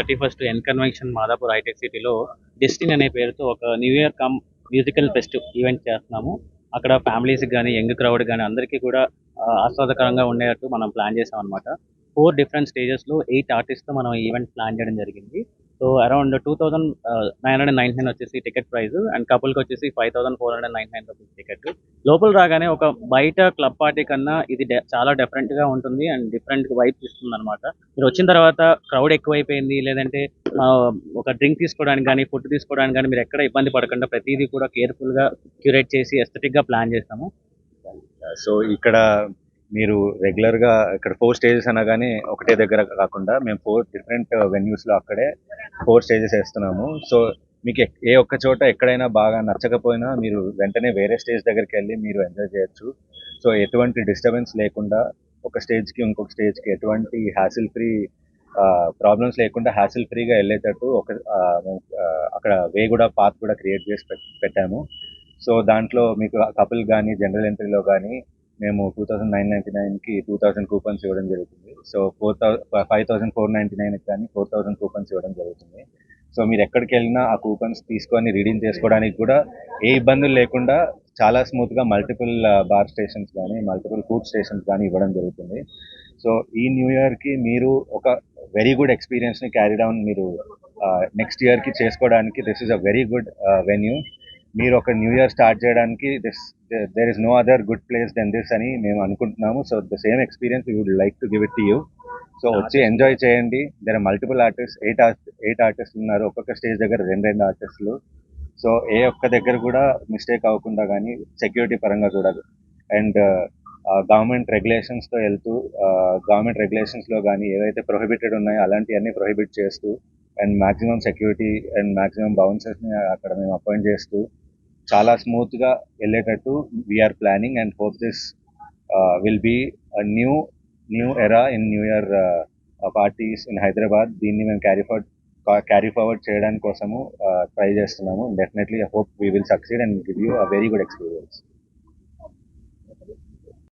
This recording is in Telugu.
31st N convention Madhapur hitech సిటీలో డెస్టినీ అనే పేరుతో ఒక new year come musical fest event చేస్తున్నాము. అక్కడ ఫ్యామిలీస్ కానీ యంగ్ క్రౌడ్ కానీ అందరికీ కూడా ఆస్వాదకరంగా ఉండేటట్టు మనం ప్లాన్ చేసాం అనమాట. 4 డిఫరెంట్ స్టేజెస్లో 8 ఆర్టిస్ట్తో మనం ఈవెంట్ ప్లాన్ చేయడం జరిగింది. సో అరౌండ్ 2,999 వచ్చేసి టికెట్ ప్రైస్ అండ్ కపుల్కి వచ్చేసి 5,499 రూపీస్ టికెట్. లోపల రాగానే ఒక బయట క్లబ్ పార్టీ కన్నా ఇది చాలా డిఫరెంట్గా ఉంటుంది అండ్ డిఫరెంట్ వైబ్స్ ఇస్తుంది అనమాట. మీరు వచ్చిన తర్వాత క్రౌడ్ ఎక్కువైపోయింది లేదంటే ఆ, ఒక డ్రింక్ తీసుకోవడానికి కానీ ఫుడ్ తీసుకోవడానికి కానీ మీరు ఎక్కడ ఇబ్బంది పడకుండా ప్రతిదీ కూడా కేర్ఫుల్గా క్యూరేట్ చేసి ఎస్థెటిక్గా ప్లాన్ చేస్తాము. సో ఇక్కడ మీరు రెగ్యులర్గా ఇక్కడ 4 స్టేజెస్ అనగానే ఒకటే దగ్గర కాకుండా మేము 4 డిఫరెంట్ వెన్యూస్లో అక్కడే 4 స్టేజెస్ వేస్తున్నాము. సో మీకు ఏ ఒక్క చోట ఎక్కడైనా బాగా నచ్చకపోయినా మీరు వెంటనే వేరే స్టేజ్ దగ్గరికి వెళ్ళి మీరు ఎంజాయ్ చేయొచ్చు. సో ఎటువంటి డిస్టర్బెన్స్ లేకుండా ఒక స్టేజ్కి ఇంకొక స్టేజ్కి ఎటువంటి హ్యాసిల్ ఫ్రీ ప్రాబ్లమ్స్ లేకుండా హ్యాసిల్ ఫ్రీగా వెళ్ళేటట్టు అక్కడ వే కూడా పాత్ కూడా క్రియేట్ చేసి పెట్టాము. సో దాంట్లో మీకు కపుల్ కానీ జనరల్ ఎంట్రీలో కానీ మేము 2,999కి 2,000 కూపన్స్ ఇవ్వడం జరుగుతుంది. సో 5,499కి కానీ 4,000 కూపన్స్ ఇవ్వడం జరుగుతుంది. సో మీరు ఎక్కడికి వెళ్ళినా ఆ కూపన్స్ తీసుకొని రీడీమ్ చేసుకోవడానికి కూడా ఏ ఇబ్బందులు లేకుండా చాలా స్మూత్గా మల్టిపుల్ బార్ స్టేషన్స్ కానీ మల్టిపుల్ ఫుడ్ స్టేషన్స్ కానీ ఇవ్వడం జరుగుతుంది. సో ఈ న్యూ ఇయర్కి మీరు ఒక వెరీ గుడ్ ఎక్స్పీరియన్స్ని క్యారీ డౌన్ మీరు నెక్స్ట్ ఇయర్కి చేసుకోవడానికి this is a very good venue. మీరు ఒక న్యూ ఇయర్ స్టార్ట్ చేయడానికి there is no other good place then this అని మేము అనుకుంటున్నాము. So the same experience we would like to give it to you. So వచ్చి ఎంజాయ్ చేయండి. దెర్ ఆర్ మల్టిపుల్ ఆర్టిస్ట్, 8 ఆర్టిస్టులు ఉన్నారు. ఒక్కొక్క స్టేజ్ దగ్గర 2 ఆర్టిస్టులు. సో ఏ ఒక్క దగ్గర కూడా మిస్టేక్ అవ్వకుండా కానీ సెక్యూరిటీ పరంగా కూడా అండ్ గవర్నమెంట్ రెగ్యులేషన్స్తో వెళ్తూ గవర్నమెంట్ రెగ్యులేషన్స్లో కానీ ఏవైతే ప్రొహిబిటెడ్ ఉన్నాయో అలాంటివన్నీ ప్రొహిబిట్ చేస్తూ and maximum security and maximum బౌన్సర్స్ని అక్కడ మేము అపాయింట్ చేస్తూ చాలా స్మూత్గా వెళ్ళేటట్టు we are planning and hope this will be new era in new year parties in Hyderabad. దీన్ని మేము క్యారీ ఫార్వర్డ్ చేయడానికి కోసము ట్రై చేస్తున్నాము. Definitely hope we will succeed and give you a very good experience.